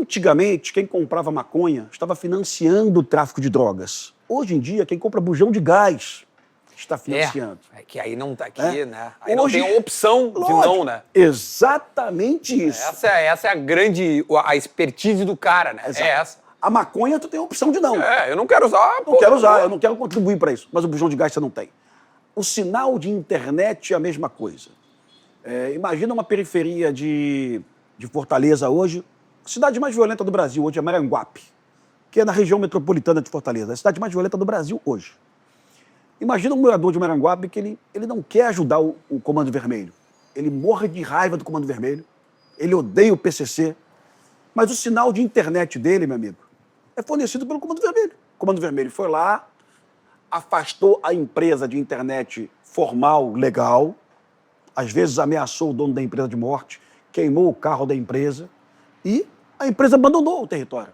Antigamente, quem comprava maconha estava financiando o tráfico de drogas. Hoje em dia, quem compra bujão de gás está financiando. É que aí não tá aqui, né? Aí Hoje, não tem a opção de lógico, não, né? Exatamente isso. Essa é a grande, a expertise do cara, né? Exato. É essa. A maconha, tu tem a opção de não. Eu não quero usar. Não quero usar, eu não quero contribuir para isso. Mas o bujão de gás você não tem. O sinal de internet é a mesma coisa. Imagina uma periferia de Fortaleza hoje. A cidade mais violenta do Brasil hoje é Maranguape, que é na região metropolitana de Fortaleza. É a cidade mais violenta do Brasil hoje. Imagina um morador de Maranguape que ele não quer ajudar o Comando Vermelho. Ele morre de raiva do Comando Vermelho. Ele odeia o PCC. Mas o sinal de internet dele, meu amigo, é fornecido pelo Comando Vermelho. O Comando Vermelho foi lá, afastou a empresa de internet formal, legal, às vezes ameaçou o dono da empresa de morte, queimou o carro da empresa e a empresa abandonou o território.